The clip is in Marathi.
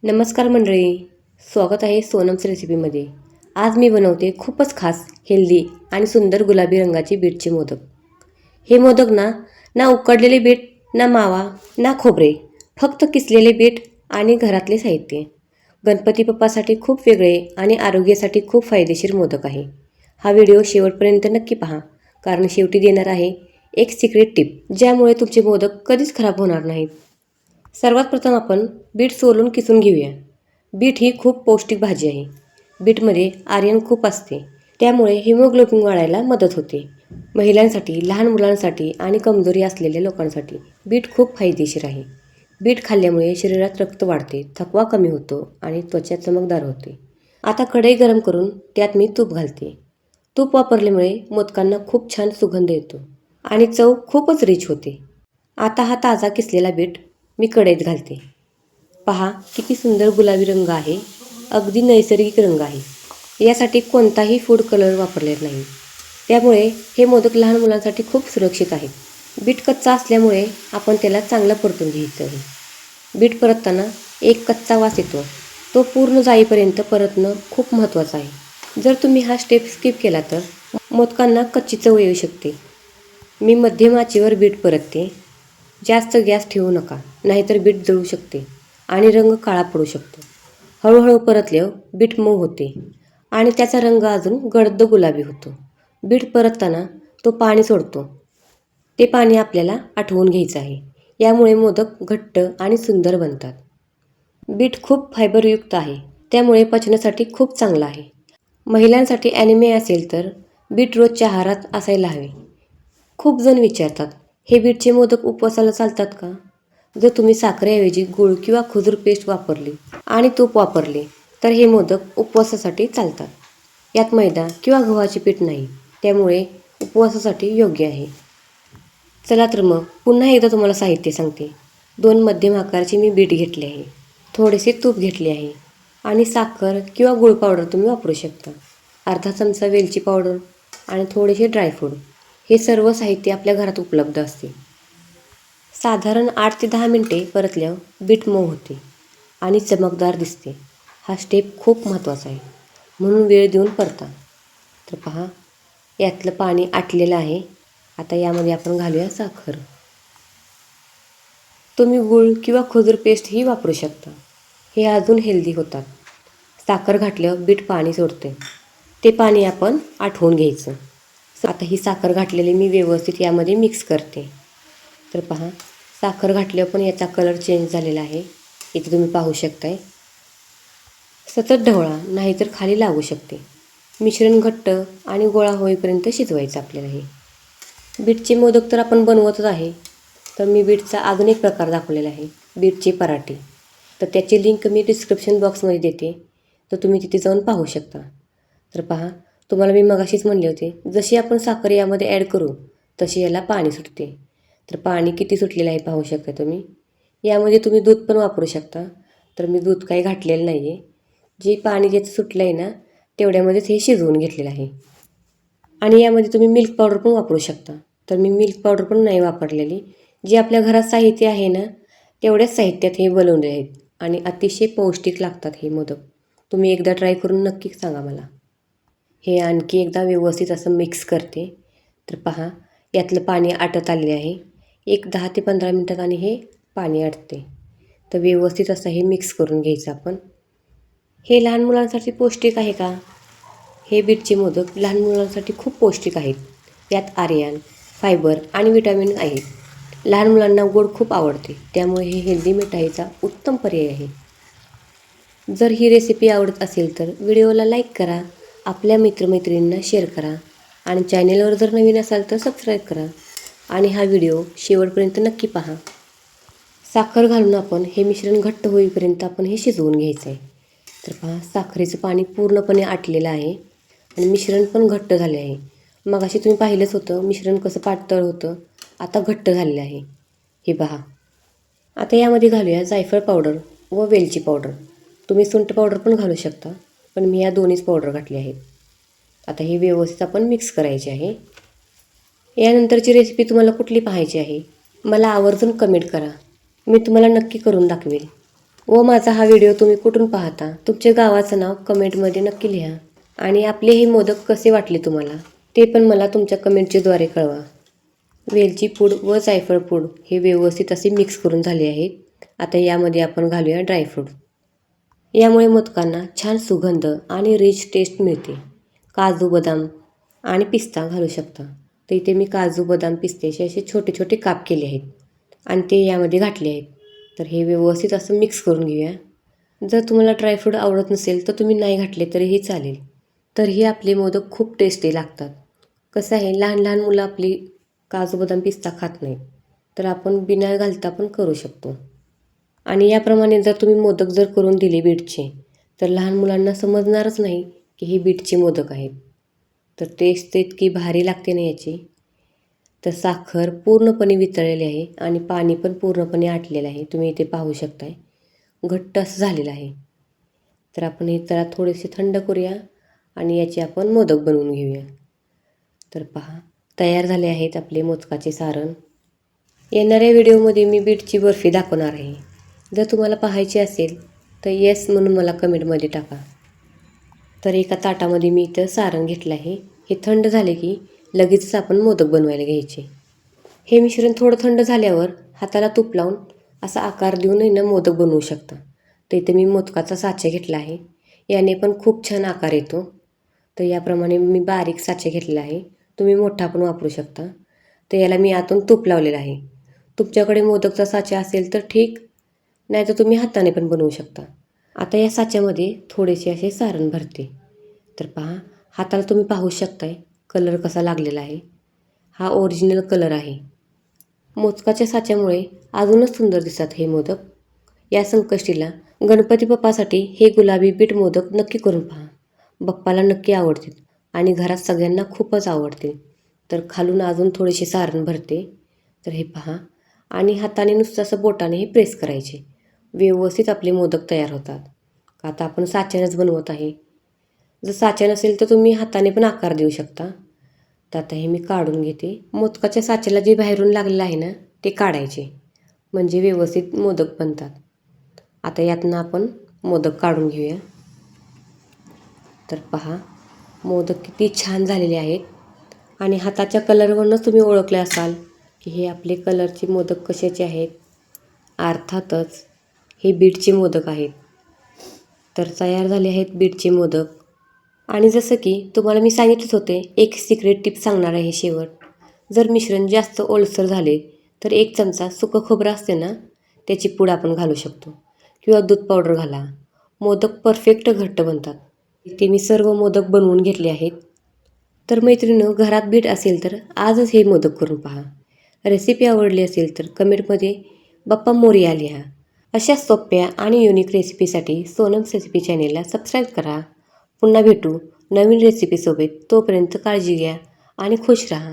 नमस्कार मंडळी, स्वागत आहे सोनम्स रेसिपीमध्ये। आज मी बनवते खूपच खास, हेल्दी आणि सुंदर गुलाबी रंगाचे बीटचे मोदक। हे मोदक ना उकडलेले बीट, ना मावा, ना खोबरे, फक्त किसलेले बीट आणि घरातले साहित्य। गणपती बाप्पासाठी खूप वेगळे आणि आरोग्यासाठी खूप फायदेशीर मोदक आहे। हा व्हिडिओ शेवटपर्यंत नक्की पहा, कारण शेवटी देणार आहे एक सिक्रेट टिप, ज्यामुळे तुमचे मोदक कधीच खराब होणार नाहीत। सर्वात प्रथम आपण बीट सोलून किसून घेऊया। बीट ही खूप पौष्टिक भाजी आहे। बीटमध्ये आयर्न खूप असते, त्यामुळे हिमोग्लोबिन वाढायला मदत होते। महिलांसाठी, लहान मुलांसाठी आणि कमजोरी असलेल्या लोकांसाठी बीट खूप फायदेशीर आहे। बीट खाल्ल्यामुळे शरीरात रक्त वाढते, थकवा कमी होतो आणि त्वचा चमकदार होते। आता कढई गरम करून त्यात मी तूप घालते। तूप वापरल्यामुळे मोदकांना खूप छान सुगंध येतो आणि चव खूपच रिच होते। आता हा ताजा किसलेला बीट मी कढईत घालते। पहा किती सुंदर गुलाबी रंग आहे, अगदी नैसर्गिक रंग आहे। यासाठी कोणताही फूड कलर वापरलेला नाही, त्यामुळे हे मोदक लहान मुलांसाठी खूप सुरक्षित आहेत। बीट कच्चा असल्यामुळे आपण त्याला चांगलं परतून घ्यायचं आहे। बीट परतताना एक कच्चा वास येतो, तो पूर्ण जाईपर्यंत परतणं खूप महत्त्वाचं आहे। जर तुम्ही हा स्टेप स्किप केला तर मोदकांना कच्ची चव येऊ शकते। मी मध्यम आचेवर बीट परतते, जास्त गॅस ठेवू नका, नाहीतर बीट जळू शकते आणि रंग काळा पडू शकतो। हळूहळू परतल्यावर बीट मऊ होते आणि त्याचा रंग अजून गडद गुलाबी होतो। बीट परतताना तो पाणी सोडतो, ते पाणी आपल्याला आटवून घ्यायचं आहे। यामुळे मोदक घट्ट आणि सुंदर बनतात। बीट खूप फायबरयुक्त आहे, त्यामुळे पचनासाठी खूप चांगलं आहे। महिलांसाठी ॲनिमिया असेल तर बीट रोजच्या आहारात असायला हवे। खूप जण विचारतात, हे बीटचे मोदक उपवासाला चालतात का? जर तुम्ही साखरेऐवजी गूळ किंवा खजूर पेस्ट वापरली आणि तूप वापरले तर हे मोदक उपवासासाठी चालतात। यात मैदा किंवा गव्हाचे पीठ नाही, त्यामुळे उपवासासाठी योग्य आहे। चला तर मग पुन्हा एकदा तुम्हाला साहित्य सांगते। 2 मध्यम आकाराचे मी बीट घेतले आहे, थोडेसे तूप घेतले आहे आणि साखर किंवा गूळ पावडर तुम्ही वापरू शकता। अर्धा चमचा वेलची पावडर आणि थोडेसे ड्रायफ्रूट, हे सर्व साहित्य आपल्या घरात उपलब्ध असते। साधारण 8 ते 10 मिनिटे परतल्यावर बीट मऊ होते आणि चमकदार दिसते। हा स्टेप खूप महत्त्वाचा आहे, म्हणून वेळ देऊन परता। तर पहा, यातलं पाणी आटलेलं आहे। आता यामध्ये आपण घालूया साखर। तुम्ही गूळ किंवा खजूर पेस्टही वापरू शकता, हे अजून हेल्दी होतात। साखर घातल्यावर बीट पाणी सोडते, ते पाणी आपण आटवून घ्यायचं। आता ही साखर घातलेली मी व्यवस्थित यामध्ये मिक्स करते। तर पहा, साखर घातल्यावर पण याचा कलर चेंज झालेला आहे, इथे तुम्ही पाहू शकताय। सतत ढवळा, नाहीतर खाली लागू शकते। मिश्रण घट्ट आणि गोळा होईपर्यंत शिजवायचं आपल्याला। हे बीटचे मोदक तर आपण बनवतच आहे, तर मी बीटचा अजून एक प्रकार दाखवलेला आहे, बीटचे पराठे। तर त्याची लिंक मी डिस्क्रिप्शन बॉक्समध्ये देते, तर तुम्ही तिथे जाऊन पाहू शकता। तर पहा, तुम्हाला मी मगाशीच म्हणले होते, जशी आपण साखर यामध्ये ॲड करू तशी याला पाणी सुटते। तर पाणी किती सुटलेलं आहे पाहू शकता तुम्ही। यामध्ये तुम्ही दूध पण वापरू शकता, तर मी दूध काही घातलेलं नाही आहे। जे पाणी ज्याचं सुटलं आहे ना, तेवढ्यामध्येच हे शिजवून घेतलेलं आहे। आणि यामध्ये तुम्ही मिल्क पावडर पण वापरू शकता, तर मी मिल्क पावडर पण नाही वापरलेली। जे आपल्या घरात साहित्य आहे ना, तेवढ्याच साहित्यात हे बनवले आहेत आणि अतिशय पौष्टिक लागतात हे मोदक। तुम्ही एकदा ट्राय करून नक्की सांगा मला। हे आणखी एकदा व्यवस्थित असं मिक्स करते। तर पहा, यातलं पाणी आटत आलेले आहे। एक 10 ते 15 मिनिटात आणि हे पाणी आटते। तर व्यवस्थित असं हे मिक्स करून घ्यायचं आपण। हे लहान मुलांसाठी पौष्टिक आहे का? हे बीटचे मोदक लहान मुलांसाठी खूप पौष्टिक आहेत। यात आयर्न, फायबर आणि विटॅमिन आहेत। लहान मुलांना गोड खूप आवडते, त्यामुळे हे हेल्दी मिठाईचा उत्तम पर्याय आहे। जर ही रेसिपी आवडत असेल तर व्हिडिओला लाईक करा, आपल्या मित्रमैत्रिणींना शेअर करा आणि चॅनेलवर जर नवीन असाल तर सबस्क्राईब करा आणि हा व्हिडिओ शेवटपर्यंत नक्की पहा। साखर घालून आपण हे मिश्रण घट्ट होईपर्यंत आपण हे शिजवून घ्यायचं आहे। तर पहा, साखरेचं पाणी पूर्णपणे आटलेलं आहे आणि मिश्रण पण घट्ट झाले आहे। मगाशी तुम्ही पाहिलंच होतं मिश्रण कसं पातळ होतं, आता घट्ट झालेलं आहे। हे पहा, आता यामध्ये घालूया जायफळ पावडर व वेलची पावडर। तुम्ही सुंठ पावडर पण घालू शकता, पण मी या दोन्हीच पावडर घातली आहेत। आता हे व्यवस्थित आपण मिक्स करायचे आहे। यानंतरची रेसिपी तुम्हाला कुठली पाहायची आहे मला आवर्जून कमेंट करा, मी तुम्हाला नक्की करून दाखवेल। व माझा हा व्हिडिओ तुम्ही कुठून पाहता, तुमच्या गावाचं नाव कमेंटमध्ये नक्की लिहा. आणि आपले हे मोदक कसे वाटले तुम्हाला ते पण मला तुमच्या कमेंटच्याद्वारे कळवा. वेलची पूड व जायफळ पूड हे व्यवस्थित असे मिक्स करून झाले आहेत. आता यामध्ये आपण घालूया ड्रायफ्रूट. यामुळे मोदकांना छान सुगंध आणि रिच टेस्ट मिळते. काजू, बदाम आणि पिस्ता घालू शकता. तर इथे मी काजू, बदाम, पिस्त्याचे असे छोटे छोटे काप केले आहेत आणि ते यामध्ये घातले आहेत. तर हे व्यवस्थित असं मिक्स करून घेऊया. जर तुम्हाला ड्रायफ्रूट आवडत नसेल तर तुम्ही नाही घातले तरीही चालेल. तर हे आपले मोदक खूप टेस्टी लागतात. कसं आहे, लहान लहान मुलं आपली काजू, बदाम, पिस्ता खात नाहीत, तर आपण बिना घालता पण करू शकतो. आणि याप्रमाणे जर तुम्ही मोदक जर करून दिले बीटचे, तर लहान मुलांना समजणारच नाही की हे बीटचे मोदक आहेत. तर टेस्ट तर इतकी भारी लागते ना याची. तर साखर पूर्णपणे वितळलेली आहे आणि पाणी पण पूर्णपणे आटलेलं आहे. तुम्ही इथे पाहू शकताय, घट्ट असं झालेलं आहे. तर आपण हे जरा थोडेसे थंड करूया आणि याचे आपण मोदक बनवून घेऊया. तर पहा, तयार झाले आहेत आपले मोदकाचे सारण. येणाऱ्या व्हिडिओमध्ये मी बीटची बर्फी दाखवणार आहे. जर तुम्हाला पाहायची असेल तर येस म्हणून मला कमेंटमध्ये टाका. तर एका ताटामध्ये मी इथं सारण घेतलं आहे. हे थंड झाले की लगेचच आपण मोदक बनवायला घ्यायचे. हे मिश्रण थोडं थंड झाल्यावर हाताला तूप लावून असा आकार देऊनही ना मोदक बनवू शकता. तर इथे मी मोदकाचा साचा घेतला आहे. याने पण खूप छान आकार येतो. तर याप्रमाणे मी बारीक साचा घेतलेला आहे. तुम्ही मोठा पण वापरू शकता. तर याला मी आतून तूप लावलेलं आहे. तुमच्याकडे मोदकचा साचा असेल तर ठीक, नाही तर तुम्ही हाताने पण बनवू शकता. आता या साच्यामध्ये थोडेसे असे सारण भरते. तर पहा, हाताला तुम्ही पाहू शकताय कलर कसा लागलेला आहे. हा ओरिजिनल कलर आहे. मोदकाच्या साच्यामुळे अजूनच सुंदर दिसतात हे मोदक. या संकष्टीला गणपती बाप्पासाठी हे गुलाबी बीट मोदक नक्की करून पहा. बाप्पाला नक्की आवडतील आणि घरात सगळ्यांना खूपच आवडतील. तर खालून अजून थोडेसे सारण भरते. तर हे पहा, आणि हाताने नुसतं असं बोटाने हे प्रेस करायचे. व्यवस्थित आपले मोदक तयार होतात. आता आपण साच्यानंच बनवत आहे. जर साचा नसेल तर तुम्ही हाताने पण आकार देऊ शकता. तर आता हे मी काढून घेते. मोदकाच्या साच्याला जे बाहेरून लागलेलं आहे ना ते काढायचे, म्हणजे व्यवस्थित मोदक बनतात. आता यातनं आपण मोदक काढून घेऊया. तर पहा, मोदक किती छान झालेले आहेत. आणि हाताच्या कलरवरूनच तुम्ही ओळखले असाल की हे आपले कलरचे मोदक कशाचे आहेत. अर्थातच हे बीटचे मोदक आहेत. तर तयार झाले आहेत बीटचे मोदक. आणि जसं की तुम्हाला मी सांगितलंच होते, एक सिक्रेट टिप सांगणार आहे शेवट. जर मिश्रण जास्त ओलसर झाले तर 1 चमचा सुकं खोबरं असते ना, त्याची पूड आपण घालू शकतो किंवा दूध पावडर घाला. मोदक परफेक्ट घट्ट बनतात. ते मी सर्व मोदक बनवून घेतले आहेत. तर मैत्रिणींनो, घरात बीट असेल तर आजच हे मोदक करून पहा. रेसिपी आवडली असेल तर कमेंटमध्ये बाप्पा मोरया लिहा. अशा सोप्या आणि युनिक रेसिपीसाठी सोनम्स रेसिपी चॅनेलला सबस्क्राईब करा. पुन्हा भेटू नवीन रेसिपीसोबत. तोपर्यंत काळजी घ्या आणि खुश राहा.